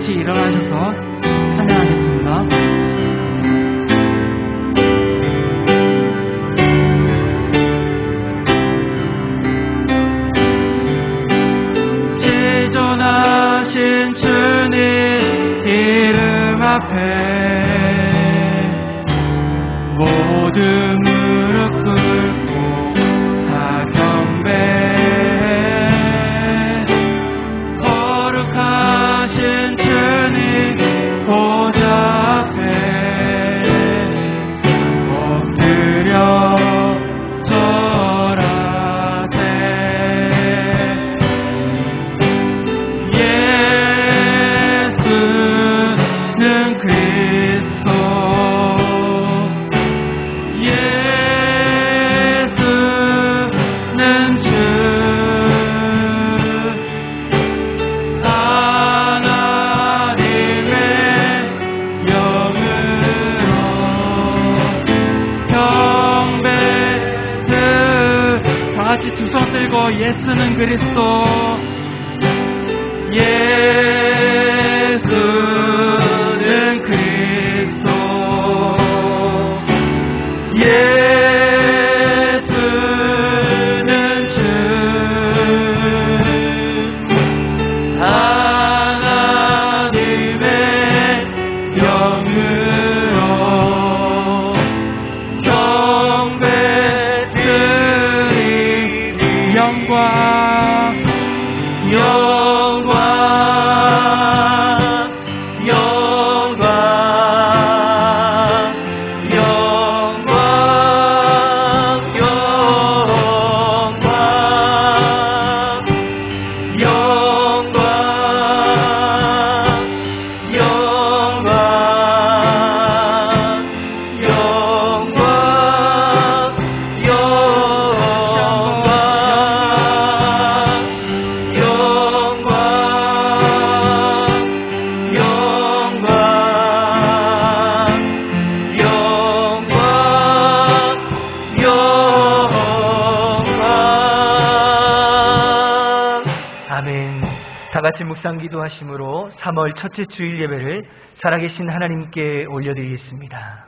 같이 일어나셔서 찬양하겠습니다. 지존하신 주님 이름 앞에 모든 무릎 꿇고 다 경배해. 거룩하신 주님 보좌 앞에 엎드려 절하세. 예수는 그리스도, 예수는 주, 하나님의 영으로 경배드. 다같이 두 손 들고 예수는 그리스도, 예수는 그리스도, 예수는 주, 하나님의 영으로 경배드리리. 영광 영광 영광 영광 영광 영광 아멘. 다같이 묵상 기도하심으로 3월 첫째 주일 예배를 살아계신 하나님께 올려드리겠습니다.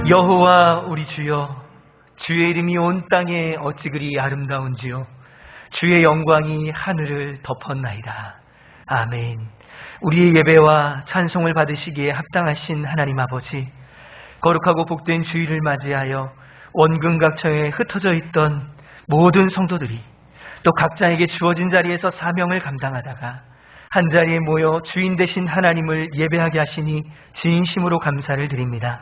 여호와 우리 주여, 주의 이름이 온 땅에 어찌 그리 아름다운지요. 주의 영광이 하늘을 덮었나이다. 아멘. 우리의 예배와 찬송을 받으시기에 합당하신 하나님 아버지, 거룩하고 복된 주일을 맞이하여 원근각처에 흩어져 있던 모든 성도들이 또 각자에게 주어진 자리에서 사명을 감당하다가 한자리에 모여 주인 되신 하나님을 예배하게 하시니 진심으로 감사를 드립니다.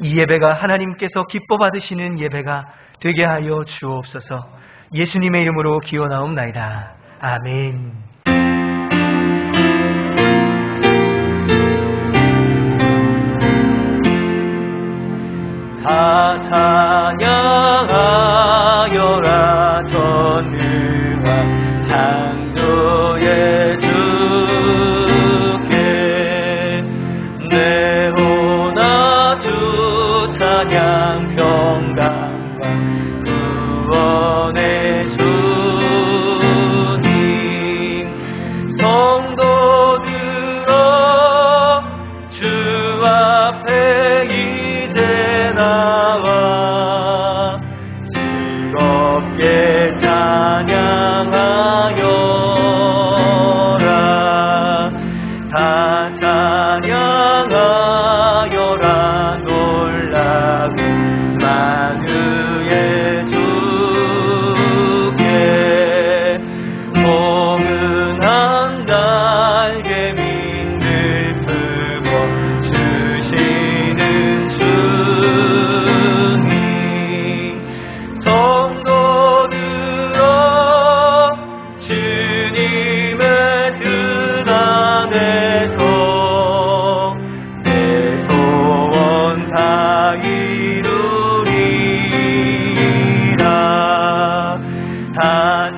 이 예배가 하나님께서 기뻐 받으시는 예배가 되게 하여 주옵소서. 예수님의 이름으로 기원하옵나이다. 아멘. 다 찬양하여라. 전능한 창조의 주께 내 호나 주 찬양 평강과 구원의 주님. 성도들아 주 앞에 이제 나와 즐겁게 찬양하여라. 다 찬양하여라. 놀라고 만유의 주께 포근한 날개 민들 품어 주시는 주님. 성도들아 주님의 뜻 안에서 내 소원 다 이루리라. 다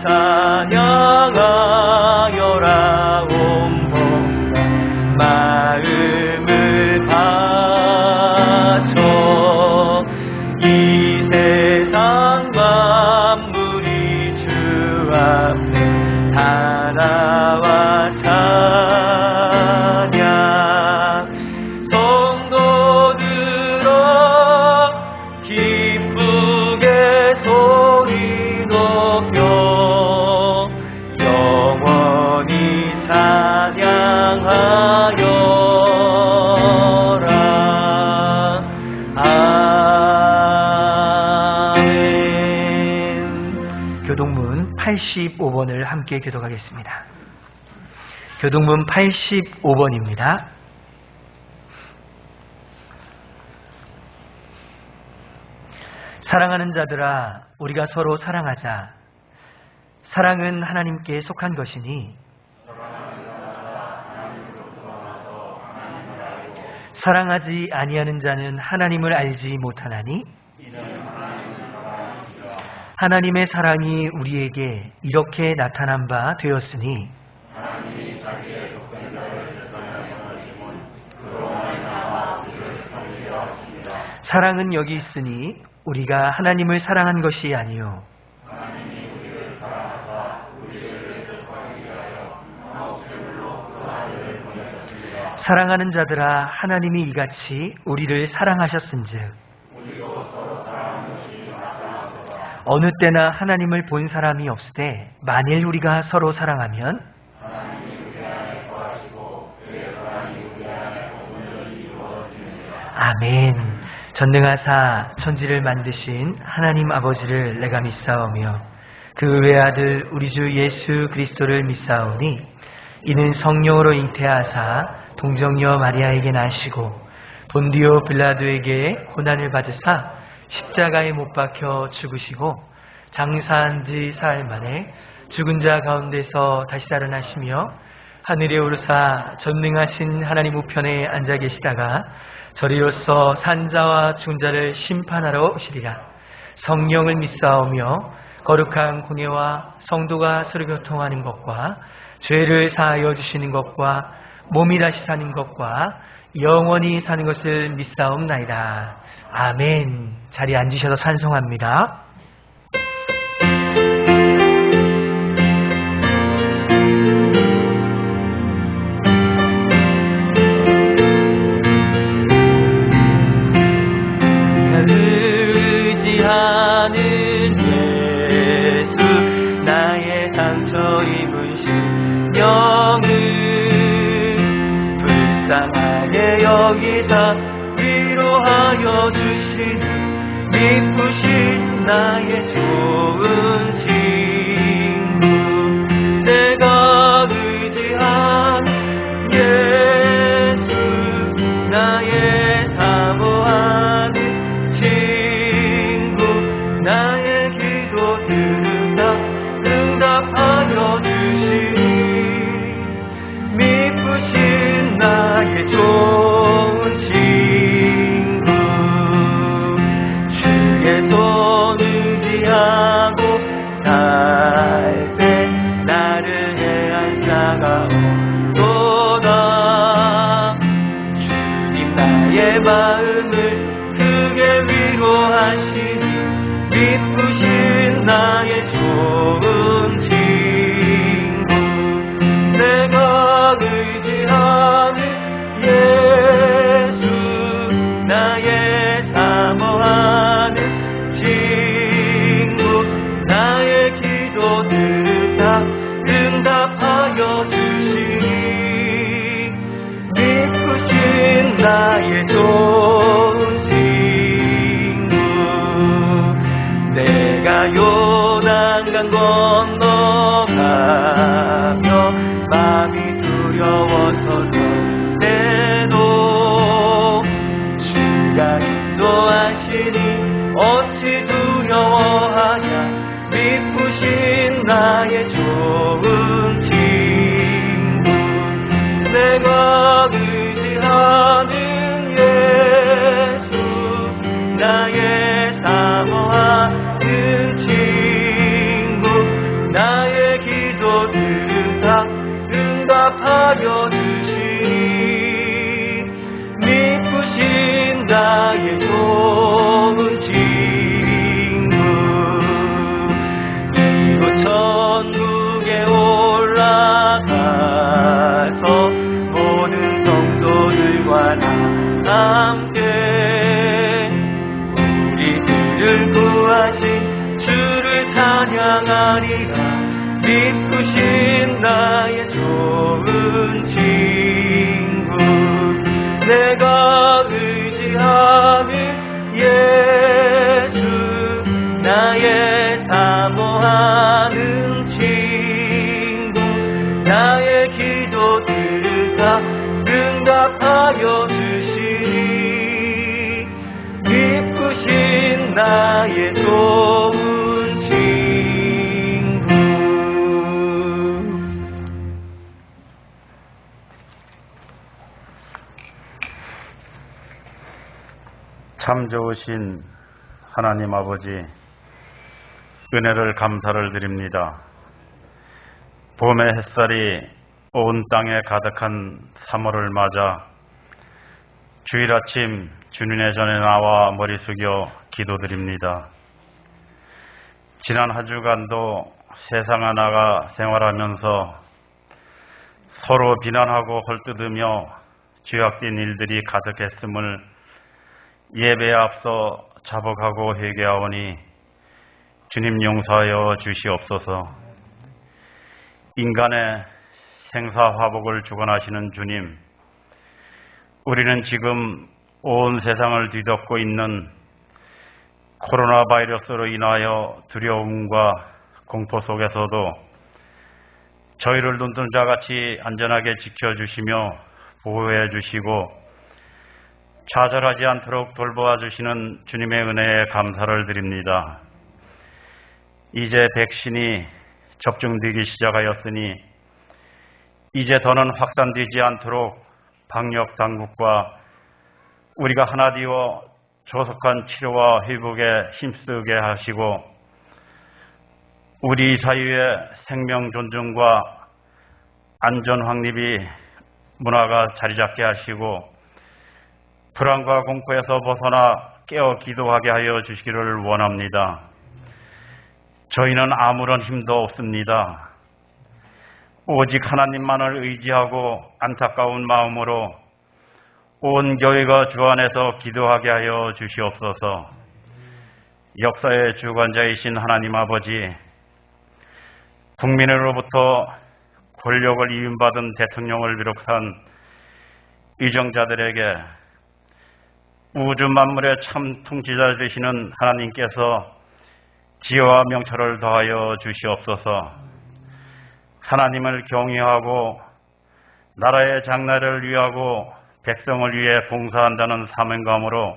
찬양하 교동문 85번을 함께 교독하겠습니다. 교동문 85번입니다. 사랑하는 자들아, 우리가 서로 사랑하자. 사랑은 하나님께 속한 것이니 사랑하지 아니하는 자는 하나님을 알지 못하나니 하나님의 사랑이 우리에게 이렇게 나타난 바 되었으니 사랑은 여기 있으니 우리가 하나님을 사랑한 것이 아니요 사랑하는 자들아, 하나님이 이같이 우리를 사랑하셨은즉 어느 때나 하나님을 본 사람이 없으되 만일 우리가 서로 사랑하면 아멘. 전능하사 천지를 만드신 하나님 아버지를 내가 믿사오며 그 외아들 우리 주 예수 그리스도를 믿사오니 이는 성령으로 잉태하사 동정녀 마리아에게 나시고 본디오 빌라도에게 고난을 받으사 십자가에 못 박혀 죽으시고 장사한 지 사흘 만에 죽은 자 가운데서 다시 살아나시며 하늘에 오르사 전능하신 하나님 우편에 앉아 계시다가 저리로서 산자와 죽은 자를 심판하러 오시리라. 성령을 믿사오며 거룩한 공예와 성도가 서로 교통하는 것과 죄를 사하여 주시는 것과 몸이 다시 사는 것과 영원히 사는 것을 믿사옵나이다. 아멘. 자리에 앉으셔서 찬송합니다. 의지하는 예수 나의 상처 입은 심령을 불쌍하게 여기사 위로하여 주시는 미쁘신 나의 좋은 친구 내가 의지한 예수 나의 사모하는 친구 나의 기도 들으사 응답하여 주시니 미쁘신 나의 좋은 친구 주의 손 의지하고 살 때 나를 해한 자가 없도다. 주님 나의 마음을 크게 위로하시니 미쁘신 나의 좋은 친구 내가 의지하는 예수 나의 사모하는 친구 나의 기도 들으사 응답하여 주시니 미쁘신 나의 좋은 친구 내가 요단강 건너가며 마음이 두려워서 때도 주가 인도하시니 어찌 두려워하냐 미쁘신 나의 좋은 친구 내가 의지하는 예수 나의 사모하는 친구 나의 기도 들으사 응답하여 주시니 미쁘신 나의 좋은 친구 이곳 천국에 올라가서 모든 성도들과 다 함께 우리들을 구하신 주를 찬양하리라. 미쁘신 나의 좋은 친구 내가 의지하는 예수 나의 사모하는 참 좋으신 하나님 아버지, 은혜를 감사를 드립니다. 봄의 햇살이 온 땅에 가득한 3월을 맞아 주일 아침 주님의 전에 나와 머리 숙여 기도드립니다. 지난 한 주간도 세상 하나가 생활하면서 서로 비난하고 헐뜯으며 죄악된 일들이 가득했음을 예배에 앞서 자복하고 회개하오니 주님 용서하여 주시옵소서. 인간의 생사화복을 주관하시는 주님, 우리는 지금 온 세상을 뒤덮고 있는 코로나 바이러스로 인하여 두려움과 공포 속에서도 저희를 눈동자같이 안전하게 지켜주시며 보호해 주시고 좌절하지 않도록 돌보아 주시는 주님의 은혜에 감사를 드립니다. 이제 백신이 접종되기 시작하였으니 이제 더는 확산되지 않도록 방역 당국과 우리가 하나 되어 조속한 치료와 회복에 힘쓰게 하시고 우리 사회의 생명 존중과 안전 확립이 문화가 자리 잡게 하시고 불안과 공포에서 벗어나 깨어 기도하게 하여 주시기를 원합니다. 저희는 아무런 힘도 없습니다. 오직 하나님만을 의지하고 안타까운 마음으로 온 교회가 주 안에서 기도하게 하여 주시옵소서. 역사의 주관자이신 하나님 아버지, 국민으로부터 권력을 이임받은 대통령을 비롯한 위정자들에게 우주 만물의 참 통치자 되시는 하나님께서 지혜와 명철을 더하여 주시옵소서. 하나님을 경외하고 나라의 장래를 위하고 백성을 위해 봉사한다는 사명감으로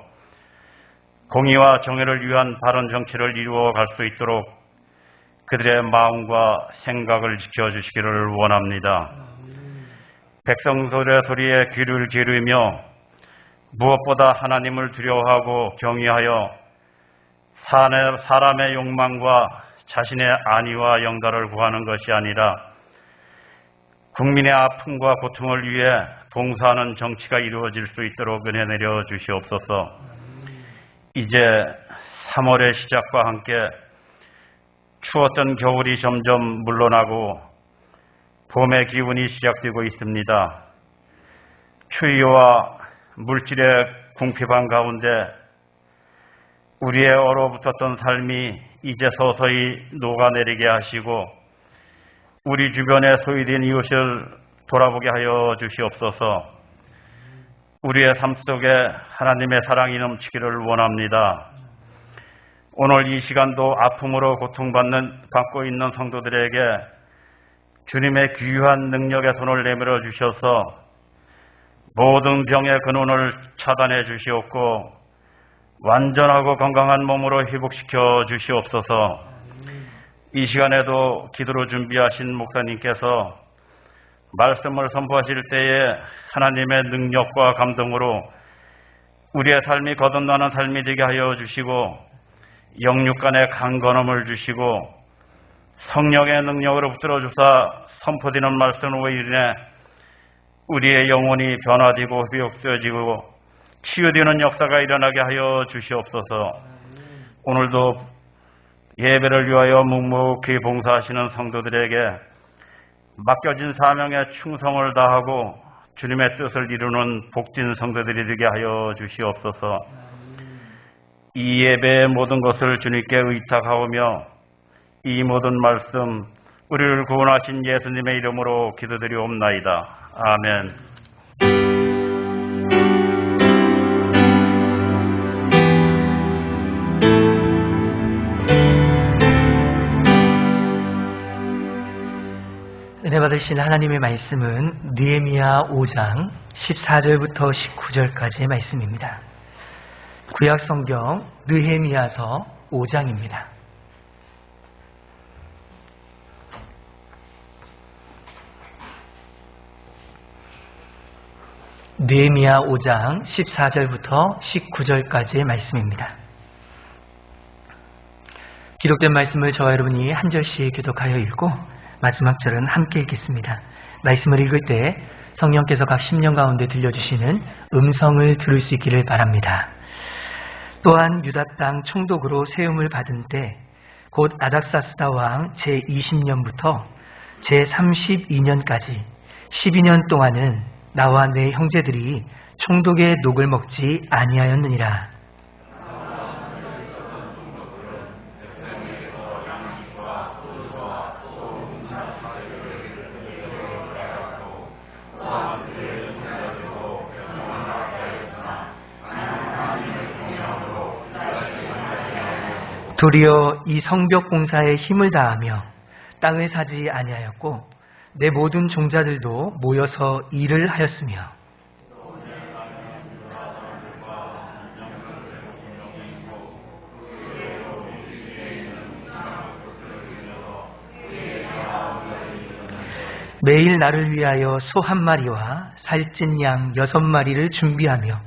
공의와 정의를 위한 바른 정치를 이루어 갈 수 있도록 그들의 마음과 생각을 지켜주시기를 원합니다. 백성들의 소리에 귀를 기울이며 무엇보다 하나님을 두려워하고 경외하여 사람의 욕망과 자신의 안위와 영달을 구하는 것이 아니라 국민의 아픔과 고통을 위해 봉사하는 정치가 이루어질 수 있도록 은혜 내려 주시옵소서. 이제 3월의 시작과 함께 추웠던 겨울이 점점 물러나고 봄의 기운이 시작되고 있습니다. 추위와 물질의 궁핍한 가운데 우리의 얼어붙었던 삶이 이제 서서히 녹아내리게 하시고 우리 주변에 소외된 이웃을 돌아보게 하여 주시옵소서. 우리의 삶 속에 하나님의 사랑이 넘치기를 원합니다. 오늘 이 시간도 아픔으로 고통받고 있는 성도들에게 주님의 귀한 능력의 손을 내밀어 주셔서 모든 병의 근원을 차단해 주시옵고 완전하고 건강한 몸으로 회복시켜 주시옵소서. 이 시간에도 기도로 준비하신 목사님께서 말씀을 선포하실 때에 하나님의 능력과 감동으로 우리의 삶이 거듭나는 삶이 되게 하여 주시고 영육 간의 강건함을 주시고 성령의 능력으로 붙들어 주사 선포되는 말씀으로 인해 우리의 영혼이 변화되고 회복되어지고 치유되는 역사가 일어나게 하여 주시옵소서. 오늘도 예배를 위하여 묵묵히 봉사하시는 성도들에게 맡겨진 사명에 충성을 다하고 주님의 뜻을 이루는 복진 성도들이 되게 하여 주시옵소서. 이 예배의 모든 것을 주님께 의탁하오며 이 모든 말씀 우리를 구원하신 예수님의 이름으로 기도드리옵나이다. 아멘. 은혜 받으신 하나님의 말씀은 느헤미야 5장 14절부터 19절까지의 말씀입니다. 구약 성경 느헤미야서 5장입니다. 느헤미야 5장 14절부터 19절까지의 말씀입니다. 기록된 말씀을 저와 여러분이 한 절씩 교독하여 읽고 마지막 절은 함께 읽겠습니다. 말씀을 읽을 때 성령께서 각 심령 가운데 들려주시는 음성을 들을 수 있기를 바랍니다. 또한 유다 땅 총독으로 세움을 받은 때 곧 아닥사스다 왕 제20년부터 제32년까지 12년 동안은 나와 내 형제들이 총독의 녹을 먹지 아니하였느니라. 도리어 이 성벽 공사에 힘을 다하며 땅을 사지 아니하였고 내 모든 종자들도 모여서 일을 하였으며 매일 나를 위하여 소 1마리와 살찐 양 6마리를 준비하며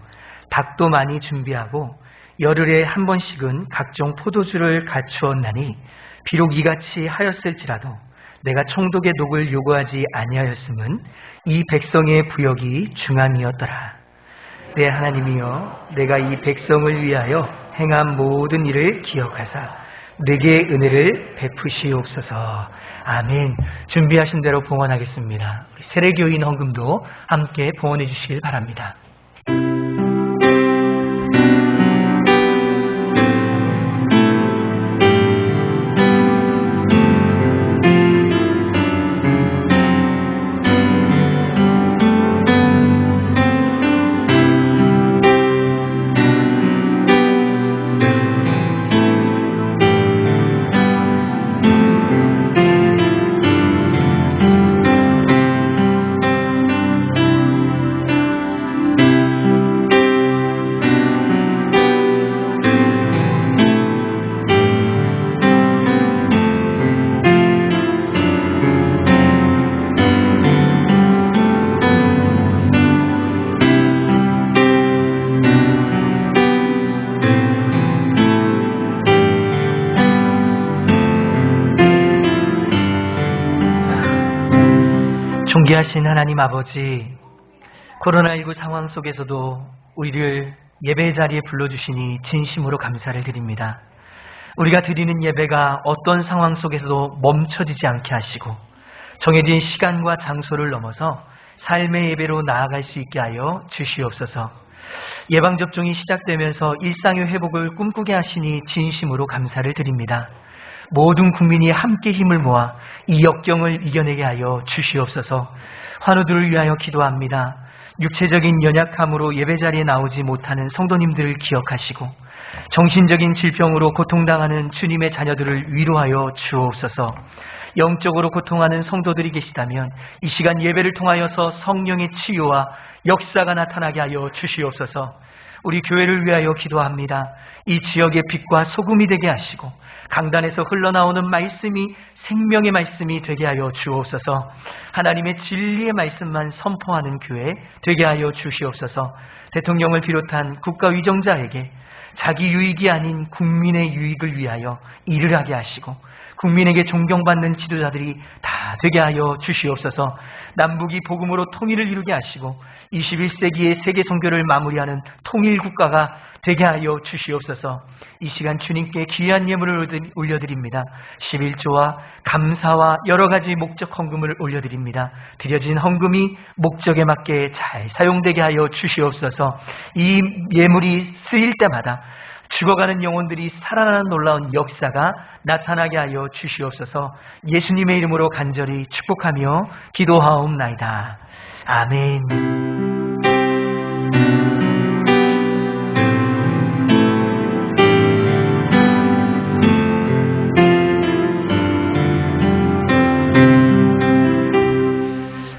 닭도 많이 준비하고 열흘에 한 번씩은 각종 포도주를 갖추었나니 비록 이같이 하였을지라도 내가 총독의 녹을 요구하지 아니하였음은 이 백성의 부역이 중함이었더라. 내 하나님이여, 내가 이 백성을 위하여 행한 모든 일을 기억하사 내게 은혜를 베푸시옵소서. 아멘. 준비하신 대로 봉헌하겠습니다. 우리 세례교인 헌금도 함께 봉헌해 주시길 바랍니다. 존귀하신 하나님 아버지, 코로나19 상황 속에서도 우리를 예배 자리에 불러주시니 진심으로 감사를 드립니다. 우리가 드리는 예배가 어떤 상황 속에서도 멈춰지지 않게 하시고 정해진 시간과 장소를 넘어서 삶의 예배로 나아갈 수 있게 하여 주시옵소서. 예방접종이 시작되면서 일상의 회복을 꿈꾸게 하시니 진심으로 감사를 드립니다. 모든 국민이 함께 힘을 모아 이 역경을 이겨내게 하여 주시옵소서. 환우들을 위하여 기도합니다. 육체적인 연약함으로 예배자리에 나오지 못하는 성도님들을 기억하시고 정신적인 질병으로 고통당하는 주님의 자녀들을 위로하여 주옵소서. 영적으로 고통하는 성도들이 계시다면 이 시간 예배를 통하여서 성령의 치유와 역사가 나타나게 하여 주시옵소서. 우리 교회를 위하여 기도합니다. 이 지역의 빛과 소금이 되게 하시고 강단에서 흘러나오는 말씀이 생명의 말씀이 되게 하여 주옵소서. 하나님의 진리의 말씀만 선포하는 교회 되게 하여 주시옵소서. 대통령을 비롯한 국가 위정자에게 자기 유익이 아닌 국민의 유익을 위하여 일을 하게 하시고 국민에게 존경받는 지도자들이 다 되게 하여 주시옵소서. 남북이 복음으로 통일을 이루게 하시고 21세기의 세계 선교를 마무리하는 통일 국가가 되게 하여 주시옵소서. 이 시간 주님께 귀한 예물을 올려드립니다. 11조와 감사와 여러 가지 목적 헌금을 올려드립니다. 드려진 헌금이 목적에 맞게 잘 사용되게 하여 주시옵소서. 이 예물이 쓰일 때마다 죽어가는 영혼들이 살아나는 놀라운 역사가 나타나게 하여 주시옵소서. 예수님의 이름으로 간절히 축복하며 기도하옵나이다. 아멘.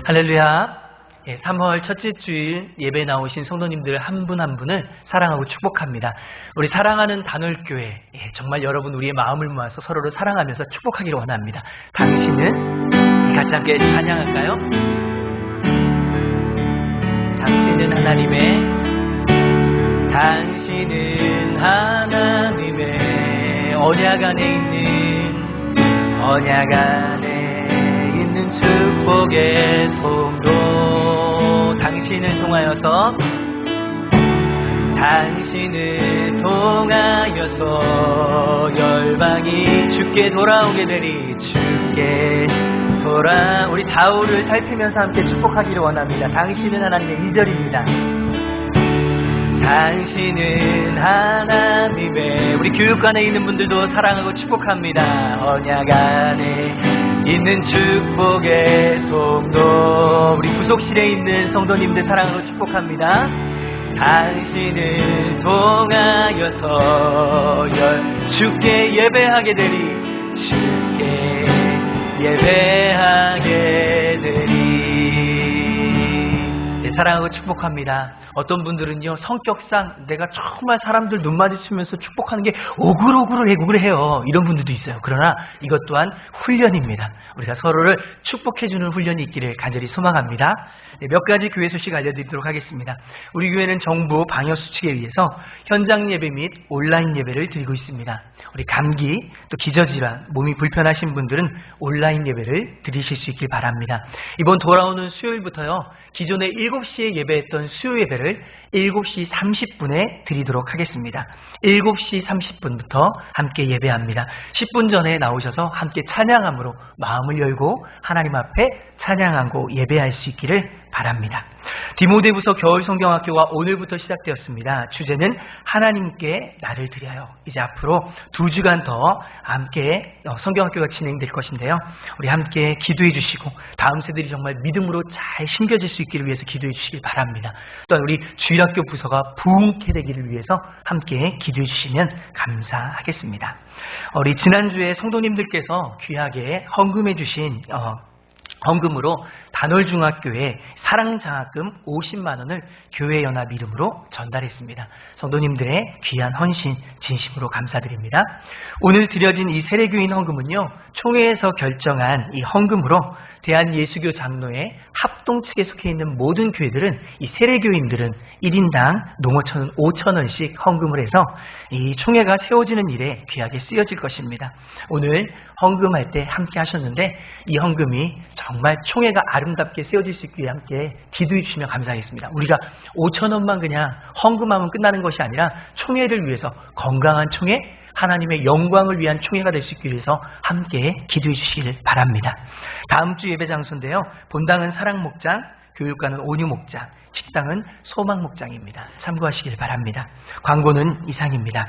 할렐루야. 3월 첫째 주일 예배 나오신 성도님들 한 분 한 분을 사랑하고 축복합니다. 우리 사랑하는 단월교회, 정말 여러분 우리의 마음을 모아서 서로를 사랑하면서 축복하기를 원합니다. 당신은 같이 함께 찬양할까요? 당신은 당신은 하나님의 언약 안에 있는 축복의 통로. 당신을 통하여서 열방이 주께 돌아오게 되리. 우리 좌우를 살피면서 함께 축복하기를 원합니다. 당신은 하나님의 2절입니다. 당신은 하나님의, 우리 교육관에 있는 분들도 사랑하고 축복합니다. 언약 안에 있는 축복의 통로. 우리 구속실에 있는 성도님들 사랑하고 축복합니다. 당신을 통하여서 주께 예배하게 되리. 주께 예배하게 되리. 사랑하고 축복합니다. 어떤 분들은요, 성격상 내가 정말 사람들 눈 마주치면서 축복하는 게 오글오글해요. 이런 분들도 있어요. 그러나 이것 또한 훈련입니다. 우리가 서로를 축복해주는 훈련이 있기를 간절히 소망합니다. 몇 가지 교회 소식 알려드리도록 하겠습니다. 우리 교회는 정부 방역 수칙에 의해서 현장 예배 및 온라인 예배를 드리고 있습니다. 우리 감기, 또 기저질환, 몸이 불편하신 분들은 온라인 예배를 드리실 수 있길 바랍니다. 이번 돌아오는 수요일부터요, 기존에 7시에 예배했던 수요 예배를 7시 30분에 드리도록 하겠습니다. 7시 30분부터 함께 예배합니다. 10분 전에 나오셔서 함께 찬양함으로 마음을 열고 하나님 앞에 찬양하고 예배할 수 있기를 바랍니다. 디모데후서 겨울 성경학교가 오늘부터 시작되었습니다. 주제는 하나님께 나를 드려요. 이제 앞으로 2주간 더 함께 성경학교가 진행될 것인데요. 우리 함께 기도해 주시고 다음 세대들이 정말 믿음으로 잘 심겨질 수 있기를 위해서 기도해 주시길 바랍니다. 또한 우리 주일학교 부서가 부흥케 되기를 위해서 함께 기도해 주시면 감사하겠습니다. 우리 지난주에 성도님들께서 귀하게 헌금해 주신 헌금으로 단월중학교에 사랑장학금 50만 원을 교회연합 이름으로 전달했습니다. 성도님들의 귀한 헌신 진심으로 감사드립니다. 오늘 드려진 이 세례교인 헌금은요, 총회에서 결정한 이 헌금으로 대한예수교 장로회 합동 측에 속해 있는 모든 교회들은 이 세례교인들은 1인당 농어촌 5천 원씩 헌금을 해서 이 총회가 세워지는 일에 귀하게 쓰여질 것입니다. 오늘 헌금할 때 함께 하셨는데 이 헌금이 정말 총회가 아름답게 세워질 수 있기에 함께 기도해 주시면 감사하겠습니다. 우리가 5천 원만 그냥 헌금하면 끝나는 것이 아니라 총회를 위해서 건강한 총회, 하나님의 영광을 위한 총회가 될 수 있기 위해서 함께 기도해 주시길 바랍니다. 다음 주 예배 장소인데요, 본당은 사랑목장, 교육관은 온유목장, 식당은 소망목장입니다. 참고하시길 바랍니다. 광고는 이상입니다.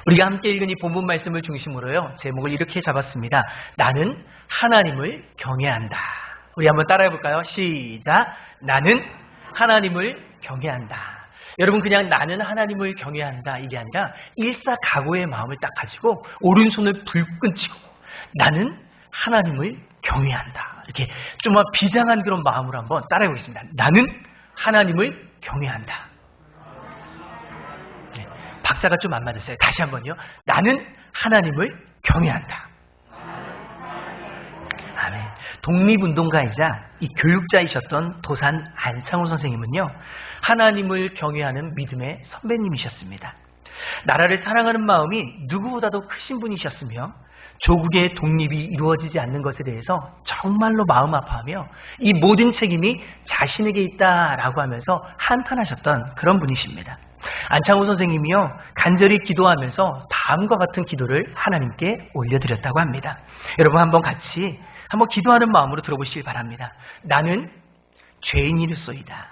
우리가 함께 읽은 이 본문 말씀을 중심으로요, 제목을 이렇게 잡았습니다. 나는 하나님을 경외한다. 우리 한번 따라해 볼까요? 시작. 나는 하나님을 경외한다. 여러분, 그냥 나는 하나님을 경외한다 이게 아니라 일사각오의 마음을 딱 가지고 오른손을 불끈 치고 나는 하나님을 경외한다. 이렇게 좀 비장한 그런 마음으로 한번 따라해 보겠습니다. 나는 하나님을 경외한다. 네, 박자가 좀 안 맞았어요. 다시 한번요. 나는 하나님을 경외한다. 아멘. 독립운동가이자 이 교육자이셨던 도산 안창호 선생님은요, 하나님을 경외하는 믿음의 선배님이셨습니다. 나라를 사랑하는 마음이 누구보다도 크신 분이셨으며 조국의 독립이 이루어지지 않는 것에 대해서 정말로 마음 아파하며 이 모든 책임이 자신에게 있다라고 하면서 한탄하셨던 그런 분이십니다. 안창호 선생님이요, 간절히 기도하면서 다음과 같은 기도를 하나님께 올려드렸다고 합니다. 여러분, 한번 같이 한번 기도하는 마음으로 들어보시길 바랍니다. 나는 죄인이로소이다.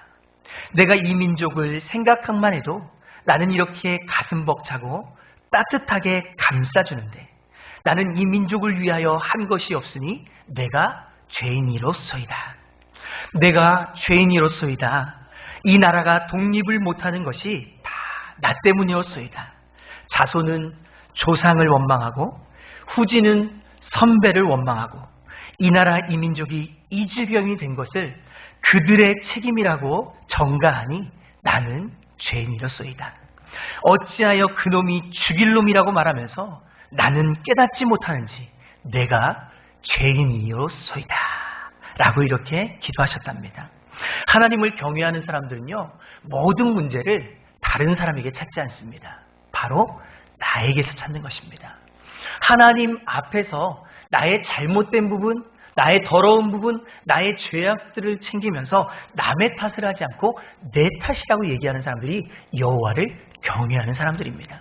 내가 이 민족을 생각한만 해도 나는 이렇게 가슴 벅차고 따뜻하게 감싸주는데 나는 이 민족을 위하여 한 것이 없으니 내가 죄인이로소이다. 내가 죄인이로소이다. 이 나라가 독립을 못하는 것이 다 나 때문이었소이다. 자손은 조상을 원망하고 후지는 선배를 원망하고 이 나라 이 민족이 이 지경이 된 것을 그들의 책임이라고 전가하니 나는 죄인이로소이다. 어찌하여 그놈이 죽일 놈이라고 말하면서 나는 깨닫지 못하는지 내가 죄인이로소이다. 라고 이렇게 기도하셨답니다. 하나님을 경외하는 사람들은요, 모든 문제를 다른 사람에게 찾지 않습니다. 바로 나에게서 찾는 것입니다. 하나님 앞에서 나의 잘못된 부분, 나의 더러운 부분, 나의 죄악들을 챙기면서 남의 탓을 하지 않고 내 탓이라고 얘기하는 사람들이 여호와를 경외하는 사람들입니다.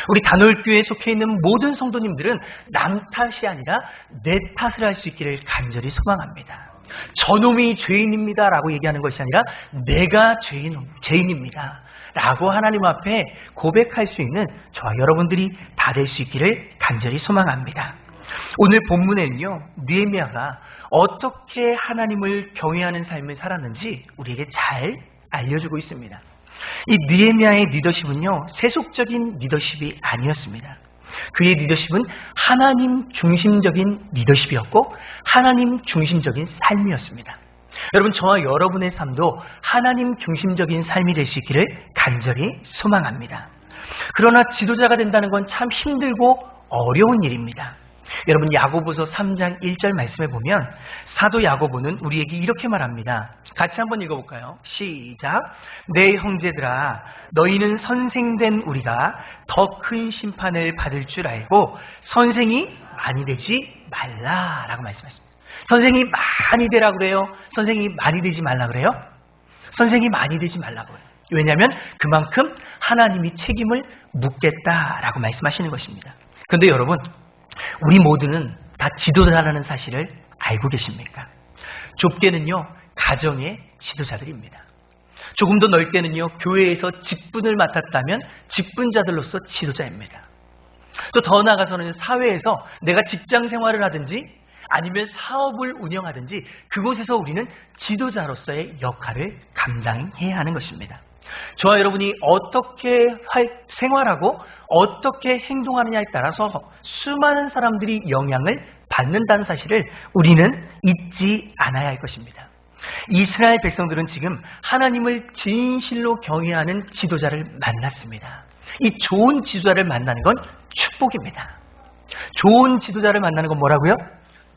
우리 단월교회에 속해 있는 모든 성도님들은 남 탓이 아니라 내 탓을 할 수 있기를 간절히 소망합니다. 저놈이 죄인입니다 라고 얘기하는 것이 아니라 내가 죄인입니다 라고 하나님 앞에 고백할 수 있는 저와 여러분들이 다 될 수 있기를 간절히 소망합니다. 오늘 본문에는요, 느헤미야가 어떻게 하나님을 경외하는 삶을 살았는지 우리에게 잘 알려주고 있습니다. 이 느헤미야의 리더십은요, 세속적인 리더십이 아니었습니다. 그의 리더십은 하나님 중심적인 리더십이었고 하나님 중심적인 삶이었습니다. 여러분, 저와 여러분의 삶도 하나님 중심적인 삶이 될 수 있기를 간절히 소망합니다. 그러나 지도자가 된다는 건 참 힘들고 어려운 일입니다. 여러분, 야고보서 3장 1절 말씀에 보면 사도 야고보는 우리에게 이렇게 말합니다. 같이 한번 읽어볼까요? 시작. 내 형제들아, 너희는 선생된 우리가 더 큰 심판을 받을 줄 알고 선생이 많이 되지 말라라고 말씀하십니다. 선생이 많이 되라고 그래요? 선생이 많이 되지 말라 그래요? 선생이 많이 되지 말라고 해요. 왜냐하면 그만큼 하나님이 책임을 묻겠다라고 말씀하시는 것입니다. 그런데 여러분, 우리 모두는 다 지도자라는 사실을 알고 계십니까? 좁게는요, 가정의 지도자들입니다. 조금 더 넓게는요, 교회에서 직분을 맡았다면 직분자들로서 지도자입니다. 또 더 나아가서는 사회에서 내가 직장 생활을 하든지 아니면 사업을 운영하든지 그곳에서 우리는 지도자로서의 역할을 감당해야 하는 것입니다. 저와 여러분이 어떻게 생활하고 어떻게 행동하느냐에 따라서 수많은 사람들이 영향을 받는다는 사실을 우리는 잊지 않아야 할 것입니다. 이스라엘 백성들은 지금 하나님을 진실로 경외하는 지도자를 만났습니다. 이 좋은 지도자를 만나는 건 축복입니다. 좋은 지도자를 만나는 건 뭐라고요?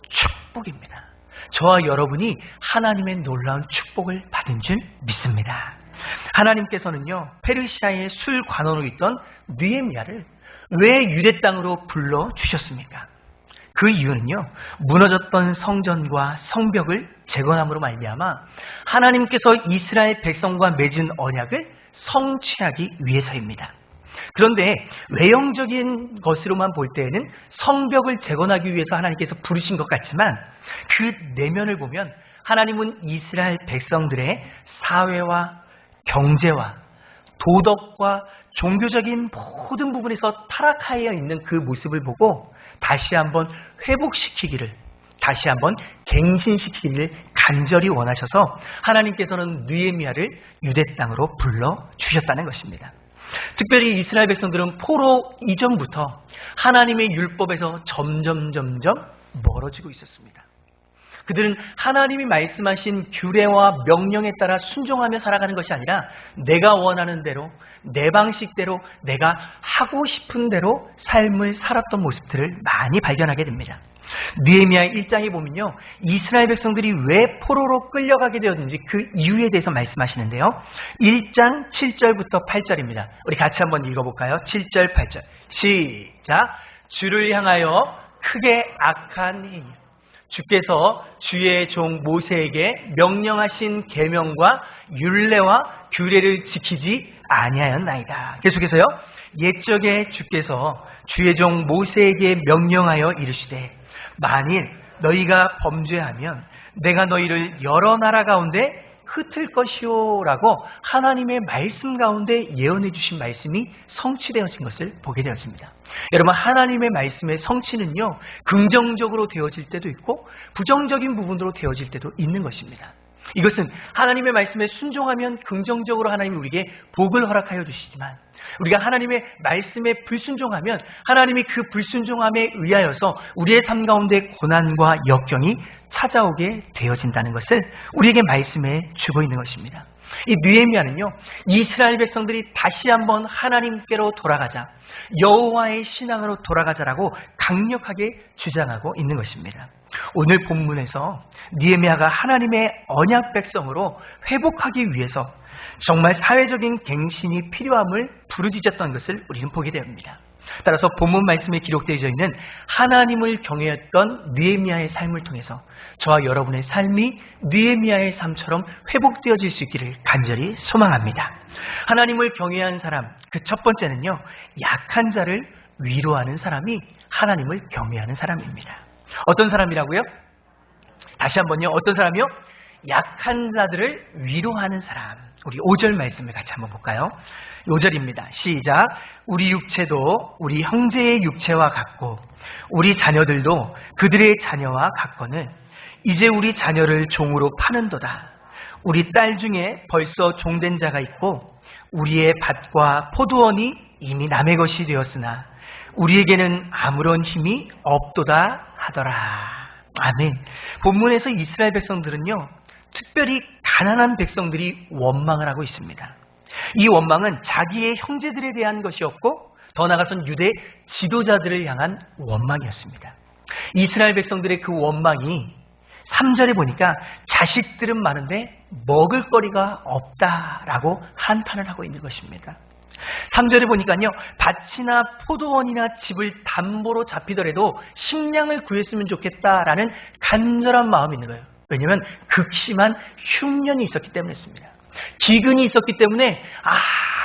축복입니다. 저와 여러분이 하나님의 놀라운 축복을 받은 줄 믿습니다. 하나님께서는요, 페르시아의 술 관원으로 있던 느헤미야를 왜 유대 땅으로 불러주셨습니까? 그 이유는요, 무너졌던 성전과 성벽을 재건함으로 말미암아 하나님께서 이스라엘 백성과 맺은 언약을 성취하기 위해서입니다. 그런데 외형적인 것으로만 볼 때에는 성벽을 재건하기 위해서 하나님께서 부르신 것 같지만 그 내면을 보면 하나님은 이스라엘 백성들의 사회와 경제와 도덕과 종교적인 모든 부분에서 타락하여 있는 그 모습을 보고 다시 한번 회복시키기를, 다시 한번 갱신시키기를 간절히 원하셔서 하나님께서는 느헤미야를 유대 땅으로 불러주셨다는 것입니다. 특별히 이스라엘 백성들은 포로 이전부터 하나님의 율법에서 점점 멀어지고 있었습니다. 그들은 하나님이 말씀하신 규례와 명령에 따라 순종하며 살아가는 것이 아니라 내가 원하는 대로, 내 방식대로, 내가 하고 싶은 대로 삶을 살았던 모습들을 많이 발견하게 됩니다. 느헤미야 1장에 보면요, 이스라엘 백성들이 왜 포로로 끌려가게 되었는지 그 이유에 대해서 말씀하시는데요. 1장 7절부터 8절입니다. 우리 같이 한번 읽어볼까요? 7절 8절 시작. 주를 향하여 크게 악한 행위, 주께서 주의 종 모세에게 명령하신 계명과 율례와 규례를 지키지 아니하였나이다. 계속해서요. 옛적에 주께서 주의 종 모세에게 명령하여 이르시되 만일 너희가 범죄하면 내가 너희를 여러 나라 가운데 흩을 것이요 라고 하나님의 말씀 가운데 예언해 주신 말씀이 성취되어진 것을 보게 되었습니다. 여러분, 하나님의 말씀의 성취는요, 긍정적으로 되어질 때도 있고 부정적인 부분으로 되어질 때도 있는 것입니다. 이것은 하나님의 말씀에 순종하면 긍정적으로 하나님이 우리에게 복을 허락하여 주시지만 우리가 하나님의 말씀에 불순종하면 하나님이 그 불순종함에 의하여서 우리의 삶 가운데 고난과 역경이 찾아오게 되어진다는 것을 우리에게 말씀해 주고 있는 것입니다. 이 느헤미야는요, 이스라엘 백성들이 다시 한번 하나님께로 돌아가자, 여호와의 신앙으로 돌아가자라고 강력하게 주장하고 있는 것입니다. 오늘 본문에서 느헤미야가 하나님의 언약 백성으로 회복하기 위해서 정말 사회적인 갱신이 필요함을 부르짖었던 것을 우리는 보게 됩니다. 따라서 본문 말씀에 기록되어 있는 하나님을 경외했던 느헤미야의 삶을 통해서 저와 여러분의 삶이 느헤미야의 삶처럼 회복되어질 수 있기를 간절히 소망합니다. 하나님을 경외한 사람, 그 첫 번째는요, 약한 자를 위로하는 사람이 하나님을 경외하는 사람입니다. 어떤 사람이라고요? 다시 한번요. 어떤 사람이요? 약한 자들을 위로하는 사람. 우리 5절 말씀을 같이 한번 볼까요? 5절입니다. 시작. 우리 육체도 우리 형제의 육체와 같고 우리 자녀들도 그들의 자녀와 같거늘 이제 우리 자녀를 종으로 파는도다. 우리 딸 중에 벌써 종된 자가 있고 우리의 밭과 포도원이 이미 남의 것이 되었으나 우리에게는 아무런 힘이 없도다 하더라. 아멘. 본문에서 이스라엘 백성들은요, 특별히 가난한 백성들이 원망을 하고 있습니다. 이 원망은 자기의 형제들에 대한 것이었고 더 나아가선 유대 지도자들을 향한 원망이었습니다. 이스라엘 백성들의 그 원망이 3절에 보니까 자식들은 많은데 먹을 거리가 없다라고 한탄을 하고 있는 것입니다. 3절에 보니까요, 밭이나 포도원이나 집을 담보로 잡히더라도 식량을 구했으면 좋겠다라는 간절한 마음이 있는 거예요. 왜냐하면 극심한 흉년이 있었기 때문이었습니다. 기근이 있었기 때문에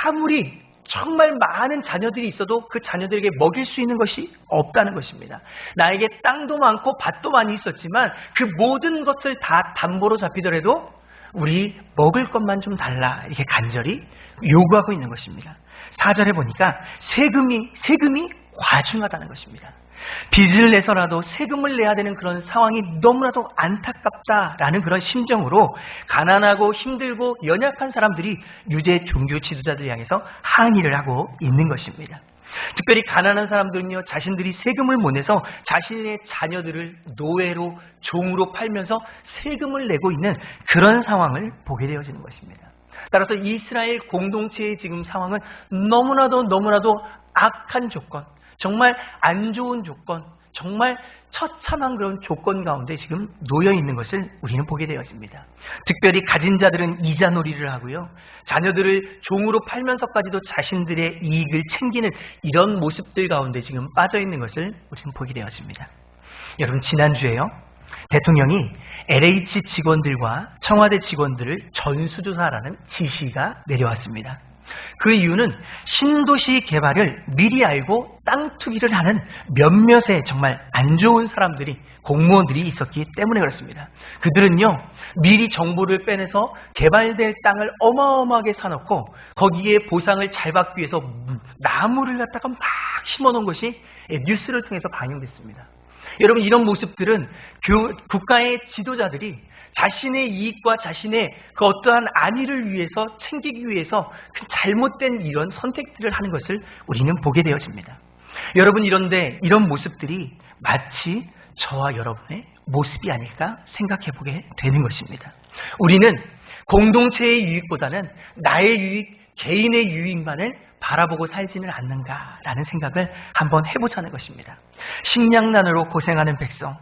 아무리 정말 많은 자녀들이 있어도 그 자녀들에게 먹일 수 있는 것이 없다는 것입니다. 나에게 땅도 많고 밭도 많이 있었지만 그 모든 것을 다 담보로 잡히더라도 우리 먹을 것만 좀 달라, 이렇게 간절히 요구하고 있는 것입니다. 4절에 보니까 세금이 과중하다는 것입니다. 빚을 내서라도 세금을 내야 되는 그런 상황이 너무나도 안타깝다라는 그런 심정으로 가난하고 힘들고 연약한 사람들이 유대 종교 지도자들 향해서 항의를 하고 있는 것입니다. 특별히 가난한 사람들은요, 자신들이 세금을 못 내서 자신의 자녀들을 노예로 종으로 팔면서 세금을 내고 있는 그런 상황을 보게 되어지는 것입니다. 따라서 이스라엘 공동체의 지금 상황은 너무나도 악한 조건, 정말 안 좋은 조건, 정말 처참한 그런 조건 가운데 지금 놓여 있는 것을 우리는 보게 되어집니다. 특별히 가진 자들은 이자놀이를 하고요, 자녀들을 종으로 팔면서까지도 자신들의 이익을 챙기는 이런 모습들 가운데 지금 빠져 있는 것을 우리는 보게 되어집니다. 여러분, 지난주에요, 대통령이 LH 직원들과 청와대 직원들을 전수조사하라는 지시가 내려왔습니다. 그 이유는 신도시 개발을 미리 알고 땅 투기를 하는 몇몇의 정말 안 좋은 사람들이, 공무원들이 있었기 때문에 그렇습니다. 그들은요, 미리 정보를 빼내서 개발될 땅을 어마어마하게 사놓고 거기에 보상을 잘 받기 위해서 나무를 갖다가 막 심어놓은 것이 뉴스를 통해서 방영됐습니다. 여러분, 이런 모습들은 국가의 지도자들이 자신의 이익과 자신의 그 어떠한 안위를 위해서 챙기기 위해서 그 잘못된 이런 선택들을 하는 것을 우리는 보게 되어집니다. 여러분, 이런데 이런 모습들이 마치 저와 여러분의 모습이 아닐까 생각해 보게 되는 것입니다. 우리는 공동체의 유익보다는 나의 유익, 개인의 유익만을 바라보고 살지는 않는가라는 생각을 한번 해보자는 것입니다. 식량난으로 고생하는 백성,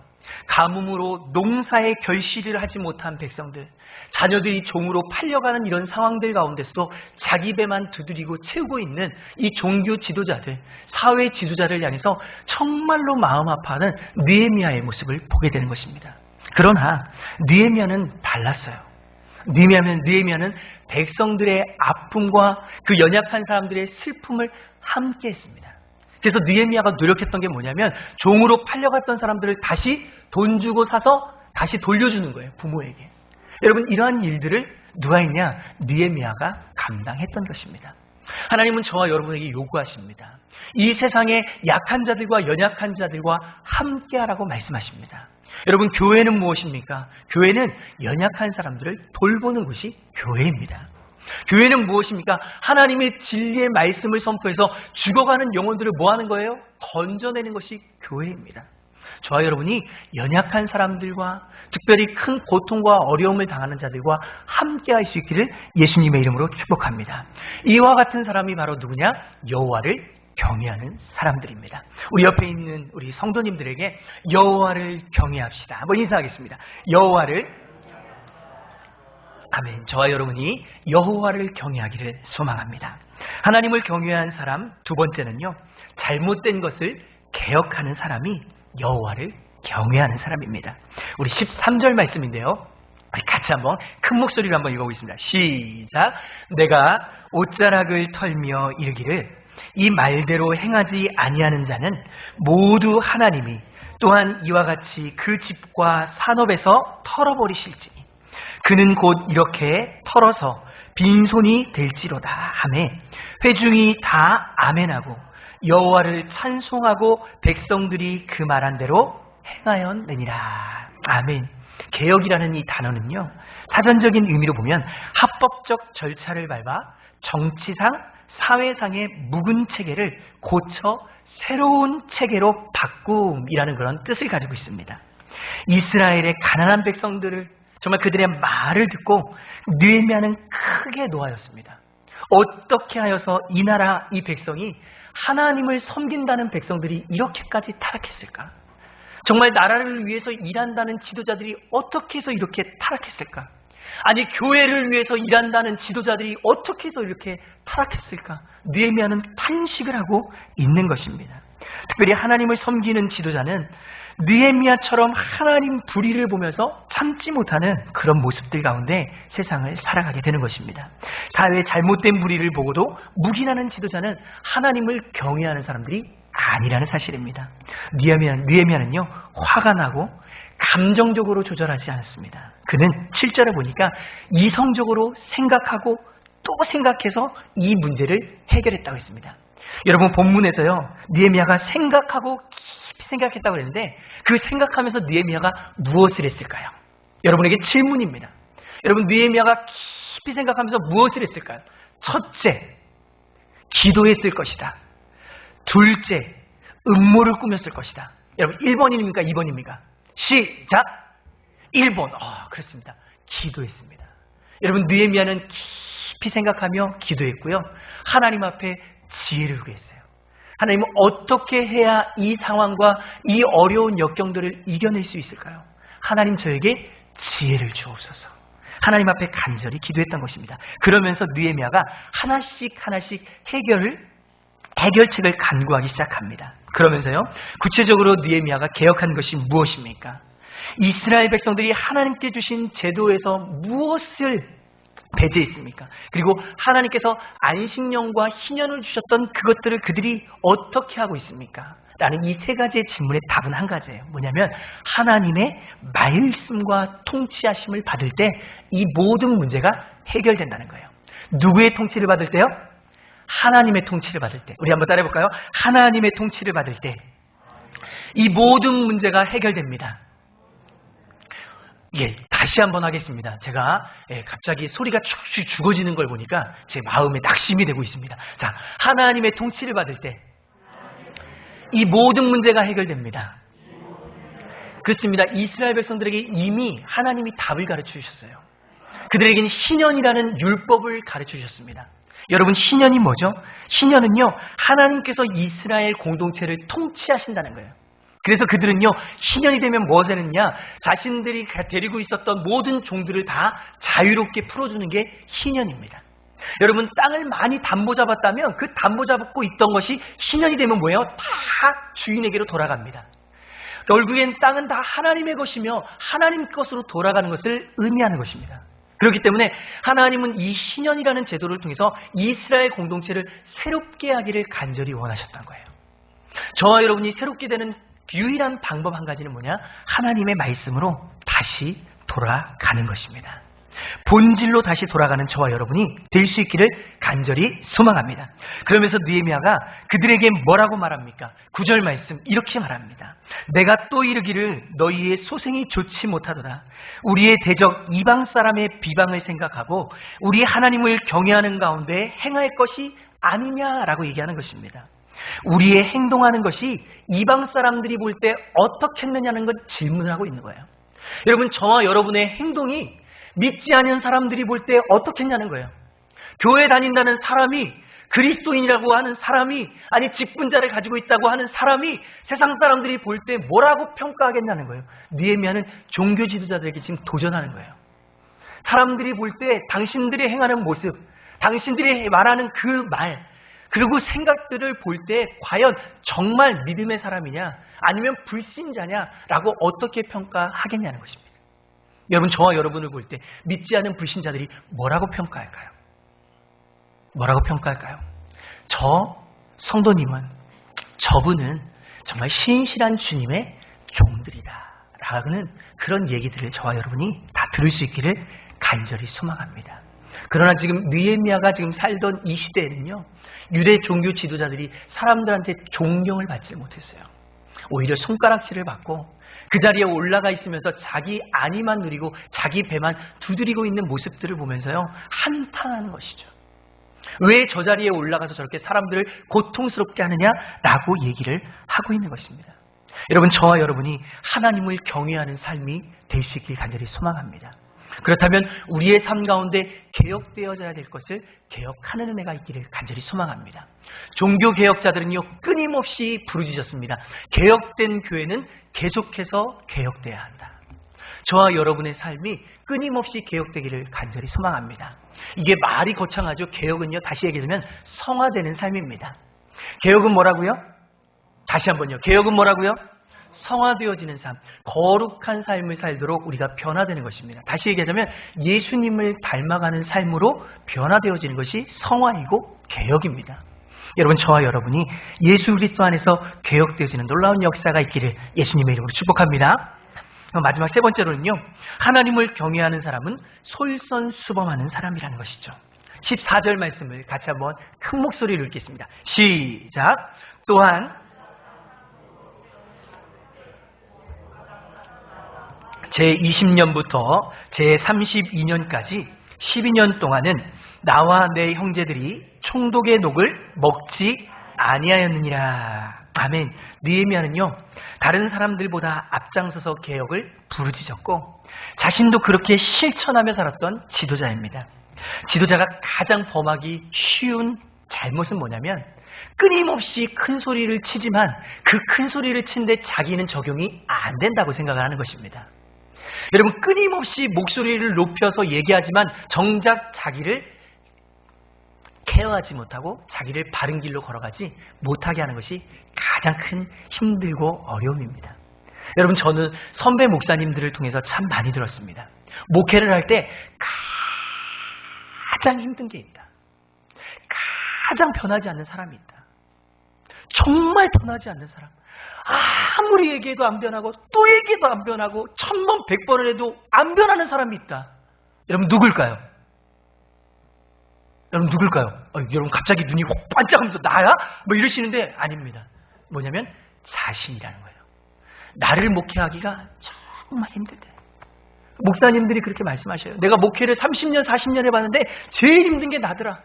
가뭄으로 농사에 결실을 하지 못한 백성들, 자녀들이 종으로 팔려가는 이런 상황들 가운데서도 자기 배만 두드리고 채우고 있는 이 종교 지도자들, 사회 지도자를 향해서 정말로 마음 아파하는 느헤미야의 모습을 보게 되는 것입니다. 그러나 느헤미야는 달랐어요. 느헤미야는 백성들의 아픔과 그 연약한 사람들의 슬픔을 함께 했습니다. 그래서 느헤미야가 노력했던 게 뭐냐면 종으로 팔려갔던 사람들을 다시 돈 주고 사서 다시 돌려주는 거예요, 부모에게. 여러분, 이러한 일들을 누가 했냐? 느헤미야가 감당했던 것입니다. 하나님은 저와 여러분에게 요구하십니다. 이 세상의 약한 자들과 연약한 자들과 함께하라고 말씀하십니다. 여러분, 교회는 무엇입니까? 교회는 연약한 사람들을 돌보는 곳이 교회입니다. 교회는 무엇입니까? 하나님의 진리의 말씀을 선포해서 죽어가는 영혼들을 뭐 하는 거예요? 건져내는 것이 교회입니다. 저와 여러분이 연약한 사람들과 특별히 큰 고통과 어려움을 당하는 자들과 함께 할 수 있기를 예수님의 이름으로 축복합니다. 이와 같은 사람이 바로 누구냐? 여호와를 경외하는 사람들입니다. 우리 옆에 있는 우리 성도님들에게 여호와를 경외합시다. 한번 인사하겠습니다. 여호와를, 아멘. 저와 여러분이 여호와를 경외하기를 소망합니다. 하나님을 경외한 사람 두 번째는요, 잘못된 것을 개혁하는 사람이 여호와를 경외하는 사람입니다. 우리 13절 말씀인데요, 우리 같이 한번 큰 목소리로 한번 읽어보겠습니다. 시작. 내가 옷자락을 털며 이르기를 이 말대로 행하지 아니하는 자는 모두 하나님이 또한 이와 같이 그 집과 산업에서 털어버리실지니 그는 곧 이렇게 털어서 빈손이 될지로다 하매 회중이 다 아멘하고 여호와를 찬송하고 백성들이 그 말한 대로 행하였느니라. 아멘. 개혁이라는 이 단어는요, 사전적인 의미로 보면 합법적 절차를 밟아 정치상, 사회상의 묵은 체계를 고쳐 새로운 체계로 바꿈이라는 그런 뜻을 가지고 있습니다. 이스라엘의 가난한 백성들을 정말 그들의 말을 듣고 느헤미야는 크게 노하였습니다. 어떻게 하여서 이 나라, 이 백성이 하나님을 섬긴다는 백성들이 이렇게까지 타락했을까? 정말 나라를 위해서 일한다는 지도자들이 어떻게 해서 이렇게 타락했을까? 아니, 교회를 위해서 일한다는 지도자들이 어떻게 해서 이렇게 타락했을까? 느헤미야는 탄식을 하고 있는 것입니다. 특별히 하나님을 섬기는 지도자는 느헤미야처럼 하나님 불의를 보면서 참지 못하는 그런 모습들 가운데 세상을 살아가게 되는 것입니다. 사회의 잘못된 불의를 보고도 묵인하는 지도자는 하나님을 경외하는 사람들이 아니라는 사실입니다. 느헤미야는요, 화가 나고 감정적으로 조절하지 않았습니다. 그는 7절에 보니까 이성적으로 생각하고 또 생각해서 이 문제를 해결했다고 했습니다. 여러분, 본문에서요, 느헤미야가 생각하고 깊이 생각했다고 했는데 그 생각하면서 느헤미야가 무엇을 했을까요? 여러분에게 질문입니다. 여러분, 느헤미야가 깊이 생각하면서 무엇을 했을까요? 첫째, 기도했을 것이다. 둘째, 음모를 꾸몄을 것이다. 여러분, 1번입니까? 2번입니까? 시작! 1번. 그렇습니다. 기도했습니다. 여러분, 느헤미야는 깊이 생각하며 기도했고요, 하나님 앞에 지혜를 구했어요. 하나님은 어떻게 해야 이 상황과 이 어려운 역경들을 이겨낼 수 있을까요? 하나님, 저에게 지혜를 주옵소서. 하나님 앞에 간절히 기도했던 것입니다. 그러면서 느헤미야가 하나씩 해결책을 간구하기 시작합니다. 그러면서요, 구체적으로 느헤미야가 개혁한 것이 무엇입니까? 이스라엘 백성들이 하나님께 주신 제도에서 무엇을 배제했습니까? 그리고 하나님께서 안식년과 희년을 주셨던 그것들을 그들이 어떻게 하고 있습니까? 라는 이 세 가지의 질문의 답은 한 가지예요. 뭐냐면 하나님의 말씀과 통치하심을 받을 때 이 모든 문제가 해결된다는 거예요. 누구의 통치를 받을 때요? 하나님의 통치를 받을 때. 우리 한번 따라해볼까요? 하나님의 통치를 받을 때 이 모든 문제가 해결됩니다. 예, 다시 한번 하겠습니다. 제가 갑자기 소리가 축축 죽어지는 걸 보니까 제 마음에 낙심이 되고 있습니다. 자, 하나님의 통치를 받을 때 이 모든 문제가 해결됩니다. 그렇습니다. 이스라엘 백성들에게 이미 하나님이 답을 가르쳐 주셨어요. 그들에게는 희년이라는 율법을 가르쳐 주셨습니다. 여러분, 희년이 뭐죠? 희년은요, 하나님께서 이스라엘 공동체를 통치하신다는 거예요. 그래서 그들은요, 희년이 되면 무엇을 했느냐? 자신들이 데리고 있었던 모든 종들을 다 자유롭게 풀어주는 게 희년입니다. 여러분, 땅을 많이 담보 잡았다면 그 담보 잡고 있던 것이 희년이 되면 뭐예요? 다 주인에게로 돌아갑니다. 결국엔 땅은 다 하나님의 것이며 하나님 것으로 돌아가는 것을 의미하는 것입니다. 그렇기 때문에 하나님은 이 희년이라는 제도를 통해서 이스라엘 공동체를 새롭게 하기를 간절히 원하셨던 거예요. 저와 여러분이 새롭게 되는 유일한 방법 한 가지는 뭐냐? 하나님의 말씀으로 다시 돌아가는 것입니다. 본질로 다시 돌아가는 저와 여러분이 될 수 있기를 간절히 소망합니다. 그러면서 느헤미야가 그들에게 뭐라고 말합니까? 9절 말씀 이렇게 말합니다. 내가 또 이르기를 너희의 소생이 좋지 못하도다. 우리의 대적 이방 사람의 비방을 생각하고 우리 하나님을 경외하는 가운데 행할 것이 아니냐라고 얘기하는 것입니다. 우리의 행동하는 것이 이방 사람들이 볼 때 어떻게 했느냐는 걸 질문을 하고 있는 거예요. 여러분, 저와 여러분의 행동이 믿지 않는 사람들이 볼 때 어떻게 했냐는 거예요. 교회 다닌다는 사람이 그리스도인이라고 하는 사람이, 아니 직분자를 가지고 있다고 하는 사람이 세상 사람들이 볼 때 뭐라고 평가하겠냐는 거예요. 느헤미야는 종교 지도자들에게 지금 도전하는 거예요. 사람들이 볼 때 당신들이 행하는 모습, 당신들이 말하는 그 말, 그리고 생각들을 볼 때 과연 정말 믿음의 사람이냐 아니면 불신자냐라고 어떻게 평가하겠냐는 것입니다. 여러분, 저와 여러분을 볼 때 믿지 않은 불신자들이 뭐라고 평가할까요? 뭐라고 평가할까요? 저 성도님은, 저분은 정말 신실한 주님의 종들이다 라는 그런 얘기들을 저와 여러분이 다 들을 수 있기를 간절히 소망합니다. 그러나 지금 느헤미야가 지금 살던 이 시대에는요, 유대 종교 지도자들이 사람들한테 존경을 받지 못했어요. 오히려 손가락질을 받고 그 자리에 올라가 있으면서 자기 안위만 누리고 자기 배만 두드리고 있는 모습들을 보면서요, 한탄하는 것이죠. 왜 저 자리에 올라가서 저렇게 사람들을 고통스럽게 하느냐라고 얘기를 하고 있는 것입니다. 여러분, 저와 여러분이 하나님을 경외하는 삶이 될 수 있길 간절히 소망합니다. 그렇다면 우리의 삶 가운데 개혁되어져야 될 것을 개혁하는 은혜가 있기를 간절히 소망합니다. 종교개혁자들은요, 끊임없이 부르짖었습니다. 개혁된 교회는 계속해서 개혁돼야 한다. 저와 여러분의 삶이 끊임없이 개혁되기를 간절히 소망합니다. 이게 말이 거창하죠. 개혁은요, 다시 얘기하자면 성화되는 삶입니다. 개혁은 뭐라고요? 다시 한번요. 개혁은 뭐라고요? 성화되어지는 삶, 거룩한 삶을 살도록 우리가 변화되는 것입니다. 다시 얘기하자면 예수님을 닮아가는 삶으로 변화되어지는 것이 성화이고 개혁입니다. 여러분, 저와 여러분이 예수 그리스도 안에서 개혁되어지는 놀라운 역사가 있기를 예수님의 이름으로 축복합니다. 마지막 세 번째로는요, 하나님을 경외하는 사람은 솔선수범하는 사람이라는 것이죠. 14절 말씀을 같이 한번 큰 목소리로 읽겠습니다. 시작. 또한 제20년부터 제32년까지 12년 동안은 나와 내 형제들이 총독의 녹을 먹지 아니하였느니라. 아멘. 느헤미야는요, 다른 사람들보다 앞장서서 개혁을 부르짖었고 자신도 그렇게 실천하며 살았던 지도자입니다. 지도자가 가장 범하기 쉬운 잘못은 뭐냐면 끊임없이 큰 소리를 치지만 그 큰 소리를 친데 자기는 적용이 안 된다고 생각을 하는 것입니다. 여러분, 끊임없이 목소리를 높여서 얘기하지만 정작 자기를 케어하지 못하고 자기를 바른 길로 걸어가지 못하게 하는 것이 가장 큰 힘들고 어려움입니다. 여러분, 저는 선배 목사님들을 통해서 참 많이 들었습니다. 목회를 할 때 가장 힘든 게 있다. 가장 변하지 않는 사람이 있다. 정말 변하지 않는 사람. 아무리 얘기해도 안 변하고 또 얘기해도 안 변하고 1000번 100번을 해도 안 변하는 사람이 있다. 여러분, 누굴까요? 여러분, 누굴까요? 여러분, 갑자기 눈이 혹 반짝하면서 나야? 뭐 이러시는데 아닙니다. 뭐냐면 자신이라는 거예요. 나를 목회하기가 정말 힘들대. 목사님들이 그렇게 말씀하셔요. 내가 목회를 30년 40년 해봤는데 제일 힘든 게 나더라.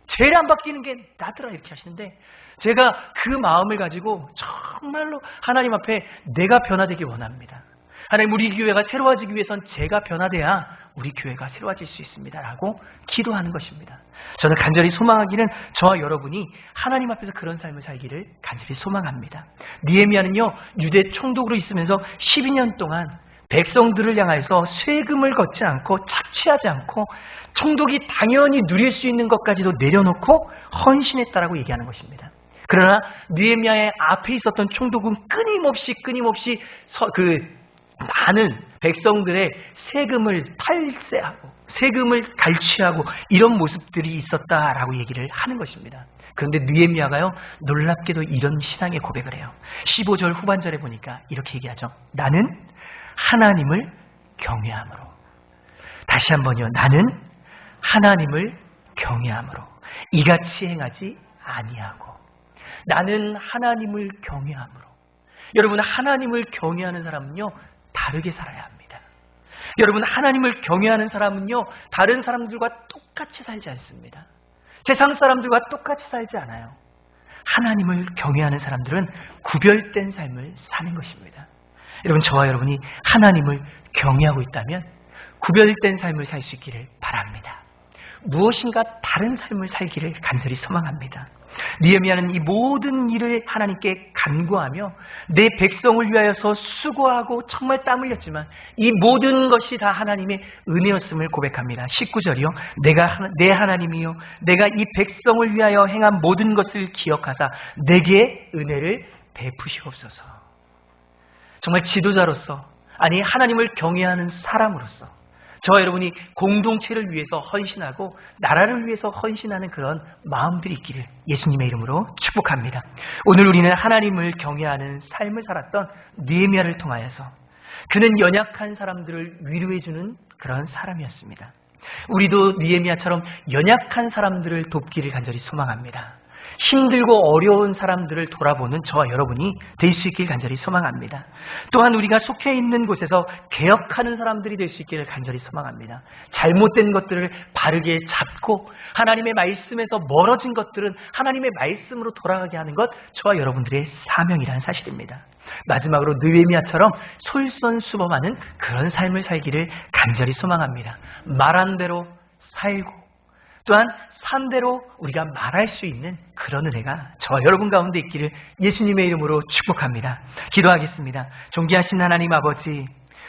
제일 안 바뀌는 게 나더라. 이렇게 하시는데 제가 그 마음을 가지고 정말로 하나님 앞에 내가 변화되기 원합니다. 하나님, 우리 교회가 새로워지기 위해선 제가 변화돼야 우리 교회가 새로워질 수 있습니다 라고 기도하는 것입니다. 저는 간절히 소망하기는 저와 여러분이 하나님 앞에서 그런 삶을 살기를 간절히 소망합니다. 느헤미야는요, 유대 총독으로 있으면서 12년 동안 백성들을 향해서 세금을 걷지 않고 착취하지 않고 총독이 당연히 누릴 수 있는 것까지도 내려놓고 헌신했다라고 얘기하는 것입니다. 그러나 느헤미야의 앞에 있었던 총독은 끊임없이 많은 백성들의 세금을 탈세하고 세금을 갈취하고 이런 모습들이 있었다라고 얘기를 하는 것입니다. 그런데 느헤미야가요, 놀랍게도 이런 신앙의 고백을 해요. 15절 후반절에 보니까 이렇게 얘기하죠. 나는 하나님을 경외함으로. 다시 한번요. 나는 하나님을 경외함으로 이같이 행하지 아니하고. 나는 하나님을 경외함으로. 여러분, 하나님을 경외하는 사람은요, 다르게 살아야 합니다. 여러분, 하나님을 경외하는 사람은요, 다른 사람들과 똑같이 살지 않습니다. 세상 사람들과 똑같이 살지 않아요. 하나님을 경외하는 사람들은 구별된 삶을 사는 것입니다. 여러분, 저와 여러분이 하나님을 경외하고 있다면 구별된 삶을 살 수 있기를 바랍니다. 무엇인가 다른 삶을 살기를 간절히 소망합니다. 느헤미야는 이 모든 일을 하나님께 간구하며 내 백성을 위하여서 수고하고 정말 땀 흘렸지만 이 모든 것이 다 하나님의 은혜였음을 고백합니다. 19절이요. 내 하나님이요 내가 이 백성을 위하여 행한 모든 것을 기억하사 내게 은혜를 베푸시옵소서. 정말 지도자로서, 아니 하나님을 경외하는 사람으로서 저와 여러분이 공동체를 위해서 헌신하고 나라를 위해서 헌신하는 그런 마음들이 있기를 예수님의 이름으로 축복합니다. 오늘 우리는 하나님을 경외하는 삶을 살았던 느헤미야를 통하여서 그는 연약한 사람들을 위로해주는 그런 사람이었습니다. 우리도 느헤미야처럼 연약한 사람들을 돕기를 간절히 소망합니다. 힘들고 어려운 사람들을 돌아보는 저와 여러분이 될 수 있길 간절히 소망합니다. 또한 우리가 속해 있는 곳에서 개혁하는 사람들이 될 수 있기를 간절히 소망합니다. 잘못된 것들을 바르게 잡고 하나님의 말씀에서 멀어진 것들은 하나님의 말씀으로 돌아가게 하는 것, 저와 여러분들의 사명이라는 사실입니다. 마지막으로 느헤미야처럼 솔선수범하는 그런 삶을 살기를 간절히 소망합니다. 말한 대로 살고 또한 산대로 우리가 말할 수 있는 그런 은혜가 저와 여러분 가운데 있기를 예수님의 이름으로 축복합니다. 기도하겠습니다. 존귀하신 하나님 아버지,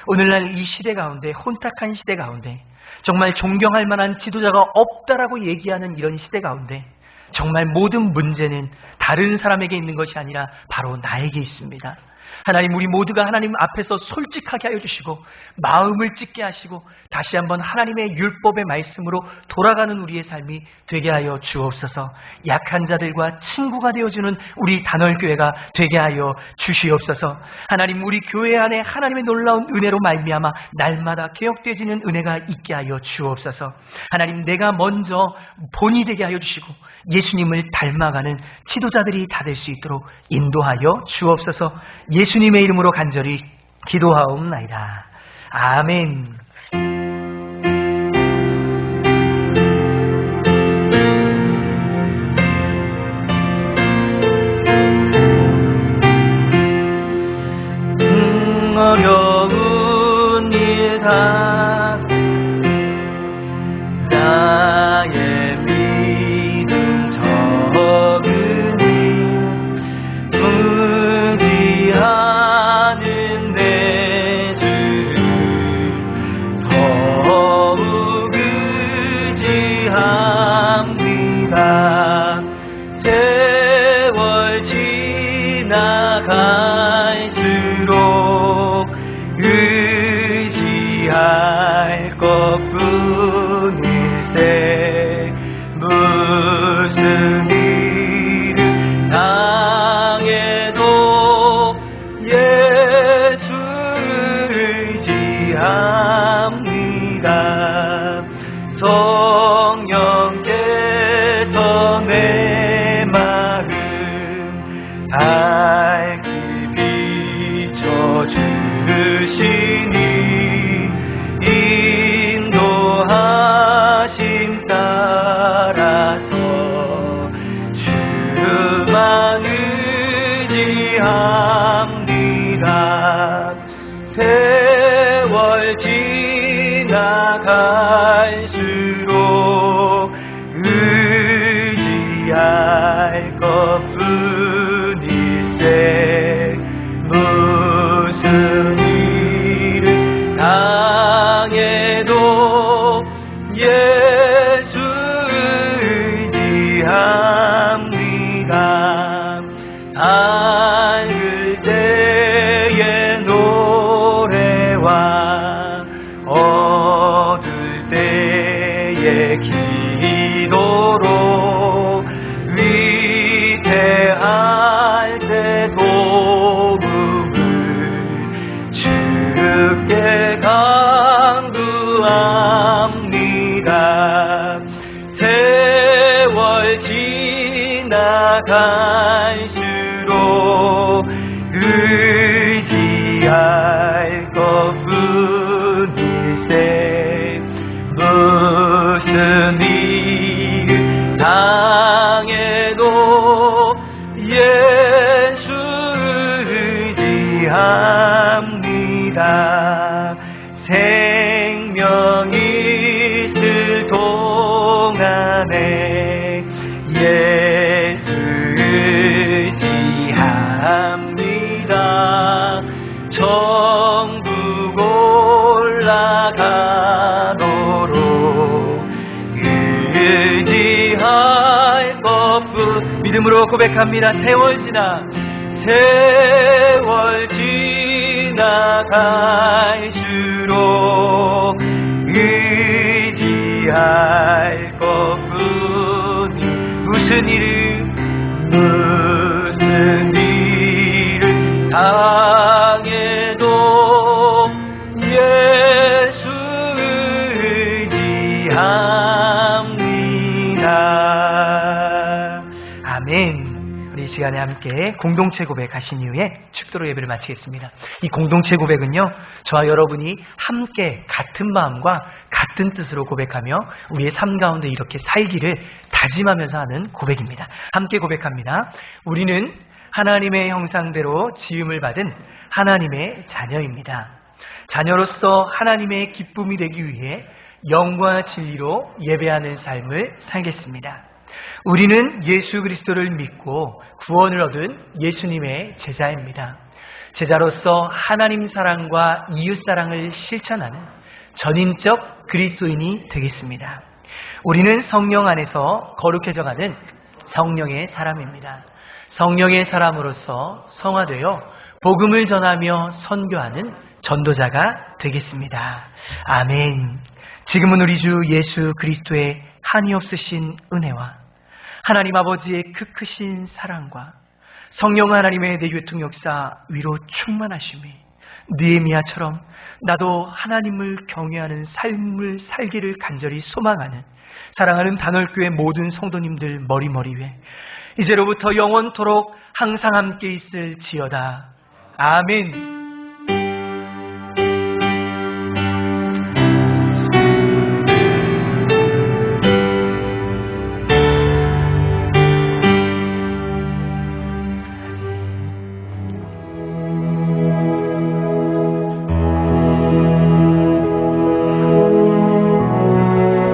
오늘날 이 시대 가운데, 혼탁한 시대 가운데 정말 존경할 만한 지도자가 없다라고 얘기하는 이런 시대 가운데 정말 모든 문제는 다른 사람에게 있는 것이 아니라 바로 나에게 있습니다. 하나님, 우리 모두가 하나님 앞에서 솔직하게 하여 주시고 마음을 찢게 하시고 다시 한번 하나님의 율법의 말씀으로 돌아가는 우리의 삶이 되게 하여 주옵소서. 약한 자들과 친구가 되어주는 우리 단월교회가 되게 하여 주시옵소서. 하나님, 우리 교회 안에 하나님의 놀라운 은혜로 말미암아 날마다 개혁되어지는 은혜가 있게 하여 주옵소서. 하나님, 내가 먼저 본이 되게 하여 주시고 예수님을 닮아가는 지도자들이 다 될 수 있도록 인도하여 주옵소서. 예수님의 이름으로 간절히 기도하옵나이다. 아멘. 어려운 일 다 나의 믿음 적으니 무지하는 내 주 더욱 의지합니다. 세월 지나갈수록 의지할 것뿐일세. 무슨 일을 당해도 예수 의지합니다. 성령께서 내 마음 밝히 비춰주시니 인도하심 따라서 주만 의지합니다. 세월 지나갈수록 의지할 것뿐일세. 무슨 일을 당해도 예수 의지합니다. 밝을 때의 노래와 어두울 때의 기도로 위태할 때 도움을 주께 간구합니다. 세월 지나갈수록 의지할 것뿐일세. 무슨 일을 당해도 예수 의지합니다. 생명이 있을 동안 시간에 예수 의지합니다. 천국 올라가도록 의지할 것뿐. 믿음으로 고백합니다. 세월 지나갈수록 의지할 것뿐이. 무슨 일을 당해도 예수 의지합니다. 아멘. 우리 이 시간에 함께 공동체 고백하신 이후에 축도로 예배를 마치겠습니다. 이 공동체 고백은요, 저와 여러분이 함께 같은 마음과 같은 뜻으로 고백하며 우리의 삶 가운데 이렇게 살기를 다짐하면서 하는 고백입니다. 함께 고백합니다. 우리는 하나님의 형상대로 지음을 받은 하나님의 자녀입니다. 자녀로서 하나님의 기쁨이 되기 위해 영과 진리로 예배하는 삶을 살겠습니다. 우리는 예수 그리스도를 믿고 구원을 얻은 예수님의 제자입니다. 제자로서 하나님 사랑과 이웃 사랑을 실천하는 전인적 그리스도인이 되겠습니다. 우리는 성령 안에서 거룩해져가는 성령의 사람입니다. 성령의 사람으로서 성화되어 복음을 전하며 선교하는 전도자가 되겠습니다. 아멘. 지금은 우리 주 예수 그리스도의 한이 없으신 은혜와 하나님 아버지의 그 크신 사랑과 성령 하나님의 내교통 역사 위로 충만하심이 느헤미야처럼 나도 하나님을 경외하는 삶을 살기를 간절히 소망하는 사랑하는 단월교회 모든 성도님들 머리 위에 이제로부터 영원토록 항상 함께 있을지어다. 아멘.